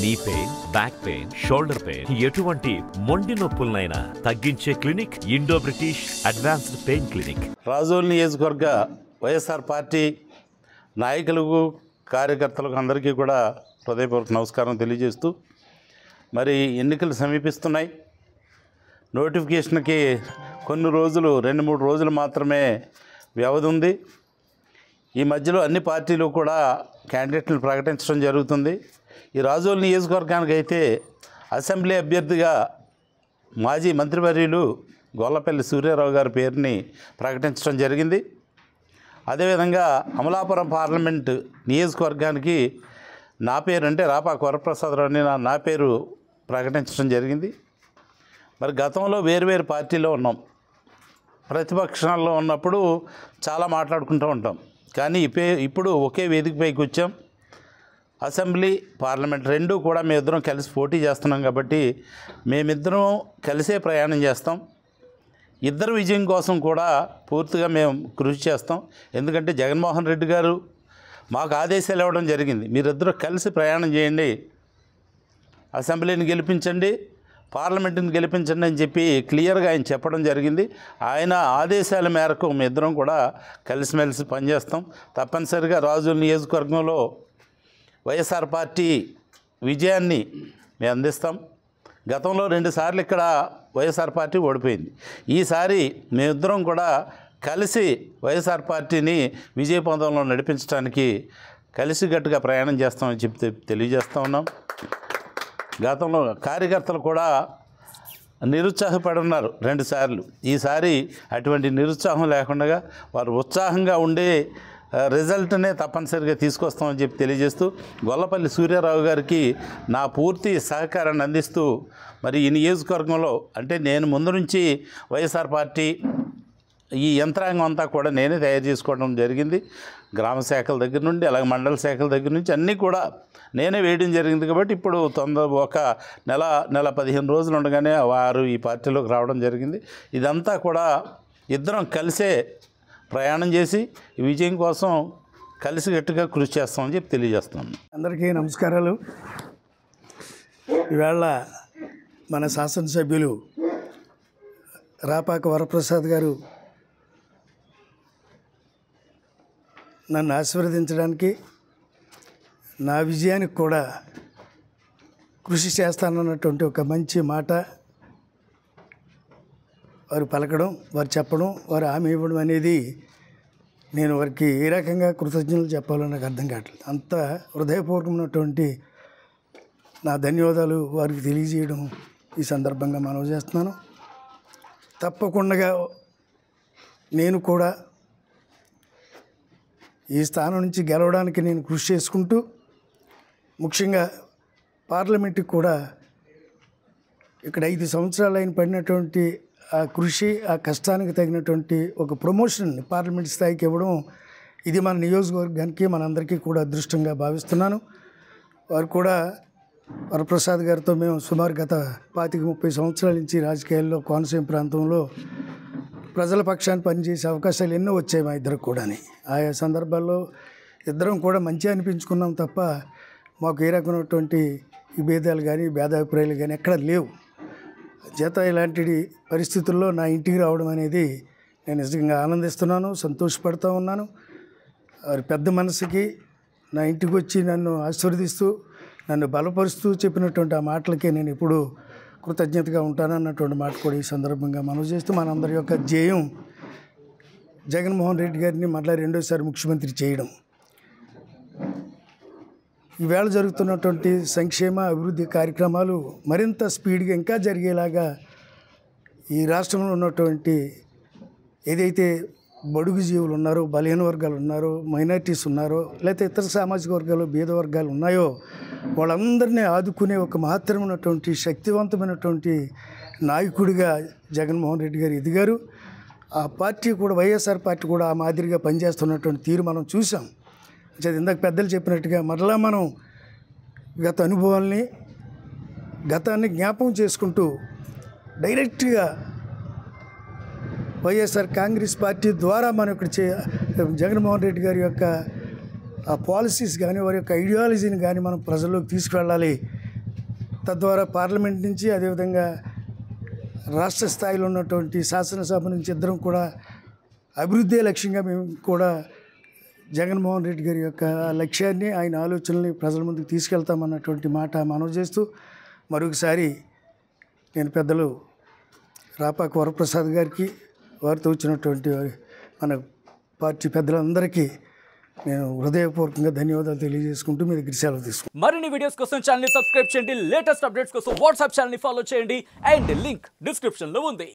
నీ pain, back pain, shoulder pain, ఎటువంటి మొండి నొప్పులనైనా తగ్గించే clinic Indo British advanced pain clinic. Razole నియోజకవర్గ వైఎస్ఆర్ పార్టీ నాయకులకు, కార్యకర్తలకు అందరికీ కూడా హృదయపూర్వక నమస్కారం తెలియజేస్తూ, మరి ఎన్నికలు సమీపిస్తున్నాయి. నోటిఫికేషన్కి కొన్ని రోజులు, 2-3 రోజులు మాత్రమే వ్యవధి ఉంది. ఈ మధ్యలో అన్ని పార్టీలు కూడా క్యాండిడేట్లను ప్రకటించడం జరుగుతుంది. ఈ రాజోల్ నియోజకవర్గానికి అయితే అసెంబ్లీ అభ్యర్థిగా మాజీ మంత్రివర్యులు గొల్లపల్లి సూర్యారావు గారి పేరుని ప్రకటించడం జరిగింది. అదేవిధంగా అమలాపురం పార్లమెంట్ నియోజకవర్గానికి నా పేరు అంటే రాపాక వరప్రసాదరావు అని నా పేరు ప్రకటించడం జరిగింది. మరి గతంలో వేరువేరు పార్టీలో ఉన్నాం, ప్రతిపక్షాల్లో ఉన్నప్పుడు చాలా మాట్లాడుకుంటూ ఉంటాం. కానీ ఇప్పుడు ఒకే వేదికపైకి వచ్చాం. అసెంబ్లీ, పార్లమెంట్ రెండూ కూడా మేమిద్దరం కలిసి పోటీ చేస్తున్నాం కాబట్టి మేమిద్దరం కలిసే ప్రయాణం చేస్తాం. ఇద్దరు విజయం కోసం కూడా పూర్తిగా మేము కృషి చేస్తాం. ఎందుకంటే జగన్మోహన్ రెడ్డి గారు మాకు ఆదేశాలు ఇవ్వడం జరిగింది, మీరిద్దరూ కలిసి ప్రయాణం చేయండి, అసెంబ్లీని గెలిపించండి, పార్లమెంటుని గెలిపించండి అని చెప్పి క్లియర్గా ఆయన చెప్పడం జరిగింది. ఆయన ఆదేశాల మేరకు మీ ఇద్దరం కూడా కలిసిమెలిసి పనిచేస్తాం. తప్పనిసరిగా రాజోల్ నియోజకవర్గంలో వైఎస్ఆర్ పార్టీ విజయాన్ని మేము అందిస్తాం. గతంలో 2 సార్లు ఇక్కడ వైఎస్ఆర్ పార్టీ ఓడిపోయింది. ఈసారి మేమిద్దరం కూడా కలిసి వైఎస్ఆర్ పార్టీని విజయపథంలో నడిపించడానికి కలిసికట్టుగా ప్రయాణం చేస్తామని చెప్తే తెలియజేస్తూ ఉన్నాం. గతంలో కార్యకర్తలు కూడా నిరుత్సాహపడి ఉన్నారు 2 సార్లు. ఈసారి అటువంటి నిరుత్సాహం లేకుండా వారు ఉత్సాహంగా ఉండే రిజల్ట్నే తప్పనిసరిగా తీసుకొస్తామని చెప్పి తెలియజేస్తూ, గొల్లపల్లి సూర్యారావు గారికి నా పూర్తి సహకారాన్ని అందిస్తూ, మరి ఈ నియోజకవర్గంలో అంటే నేను ముందు నుంచి వైఎస్ఆర్ పార్టీ ఈ యంత్రాంగం అంతా కూడా నేనే తయారు చేసుకోవడం జరిగింది. గ్రామ శాఖల దగ్గర నుండి అలాగే మండల శాఖల దగ్గర నుంచి అన్నీ కూడా నేనే వేయడం జరిగింది. కాబట్టి ఇప్పుడు ఒక నెల 15 రోజులు ఉండగానే వారు ఈ పార్టీలోకి రావడం జరిగింది. ఇదంతా కూడా ఇద్దరం కలిసే ప్రయాణం చేసి ఈ విజయం కోసం కలిసికట్టుగా కృషి చేస్తామని చెప్పి తెలియజేస్తున్నాను. అందరికీ నమస్కారాలు. ఈవేళ మన శాసనసభ్యులు రాపాక వరప్రసాద్ గారు నన్ను ఆశీర్వదించడానికి, నా విజయానికి కూడా కృషి చేస్తానన్నటువంటి ఒక మంచి మాట వారు పలకడం, వారు చెప్పడం, వారు హామీ ఇవ్వడం అనేది నేను వారికి ఏ రకంగా కృతజ్ఞతలు చెప్పాలో నాకు అర్థం కావట్లేదు. అంత హృదయపూర్వకమైనటువంటి నా ధన్యవాదాలు వారికి తెలియజేయడం ఈ సందర్భంగా మనవి చేస్తున్నాను. తప్పకుండా నేను కూడా ఈ స్థానం నుంచి గెలవడానికి నేను కృషి చేసుకుంటూ, ముఖ్యంగా పార్లమెంటుకి కూడా ఇక్కడ 5 సంవత్సరాలు ఆయన పడినటువంటి ఆ కృషి, ఆ కష్టానికి తగినటువంటి ఒక ప్రమోషన్ పార్లమెంట్ స్థాయికి ఇవ్వడం, ఇది మన నియోజకవర్గానికి మనందరికీ కూడా అదృష్టంగా భావిస్తున్నాను. వారు కూడా వరప్రసాద్ గారితో మేము సుమారు గత 25-30 సంవత్సరాల నుంచి రాజకీయాల్లో కోనసీమ ప్రాంతంలో ప్రజల పక్షాన్ని పనిచేసే అవకాశాలు ఎన్నో వచ్చాయి మా ఇద్దరికి కూడా. ఆయా సందర్భాల్లో ఇద్దరం కూడా మంచిగా అనిపించుకున్నాం తప్ప మాకు ఏ రకమైనటువంటి విభేదాలు కానీ భేదాభిప్రాయాలు కానీ ఎక్కడ లేవు. చేత ఇలాంటి పరిస్థితుల్లో నా ఇంటికి రావడం అనేది నేను నిజంగా ఆనందిస్తున్నాను, సంతోషపడుతూ ఉన్నాను. వారి పెద్ద మనసుకి నా ఇంటికి వచ్చి నన్ను ఆశీర్వదిస్తూ, నన్ను బలపరుస్తూ చెప్పినటువంటి ఆ మాటలకే నేను ఎప్పుడూ కృతజ్ఞతగా ఉంటానన్నటువంటి మాట కూడా ఈ సందర్భంగా మనవి చేస్తూ, మనందరి యొక్క ధ్యేయం జగన్మోహన్ రెడ్డి గారిని మళ్ళీ 2వ ముఖ్యమంత్రి చేయడం. ఈవేళ జరుగుతున్నటువంటి సంక్షేమ అభివృద్ధి కార్యక్రమాలు మరింత స్పీడ్గా ఇంకా జరిగేలాగా ఈ రాష్ట్రంలో ఉన్నటువంటి ఏదైతే బడుగు జీవులు ఉన్నారో, బలహీన వర్గాలు ఉన్నారో, మైనారిటీస్ ఉన్నారో, లేకపోతే ఇతర సామాజిక వర్గాలు, భేద వర్గాలు ఉన్నాయో, వాళ్ళందరినీ ఆదుకునే ఒక మహత్తరమైనటువంటి శక్తివంతమైనటువంటి నాయకుడిగా జగన్మోహన్ రెడ్డి గారు ఎదిగారు. ఆ పార్టీ కూడా, వైఎస్ఆర్ పార్టీ కూడా ఆ మాదిరిగా పనిచేస్తున్నటువంటి తీరు మనం చూసాం. ఇందాక పెద్దలు చెప్పినట్టుగా మరలా మనం గత అనుభవాల్ని, గతాన్ని జ్ఞాపకం చేసుకుంటూ డైరెక్ట్గా వైఎస్ఆర్ కాంగ్రెస్ పార్టీ ద్వారా మనం ఇక్కడ జగన్మోహన్ రెడ్డి గారి యొక్క ఆ పాలసీస్ కానీ వారి యొక్క ఐడియాలజీని కానీ మనం ప్రజల్లోకి తీసుకువెళ్ళాలి. తద్వారా పార్లమెంట్ నుంచి అదేవిధంగా రాష్ట్ర స్థాయిలో ఉన్నటువంటి శాసనసభ నుంచి ఇద్దరం కూడా అభివృద్ధి లక్ష్యంగా మేము కూడా జగన్మోహన్ రెడ్డి గారి యొక్క లక్ష్యాన్ని ఆయన ఆలోచనల్ని ప్రజల ముందుకు తీసుకెళ్తామన్నటువంటి మాట మనవి చేస్తూ మరొకసారి నేను పెద్దలు రాపాక వరప్రసాద్ గారికి వారితో వచ్చినటువంటి మన పార్టీ పెద్దలందరికీ నేను హృదయపూర్వకంగా ధన్యవాదాలు తెలియజేసుకుంటూ మీ దగ్గర సెలవు తీసుకుంటాను. మరిన్ని వీడియోస్ కోసం ఛానల్ సబ్స్క్రైబ్ చేయండి, లేటెస్ట్ అప్డేట్స్ కోసం వాట్సాప్ ఛానల్ ఫాలో చేయండి అండ్ లింక్ డిస్క్రిప్షన్ లో ఉంది.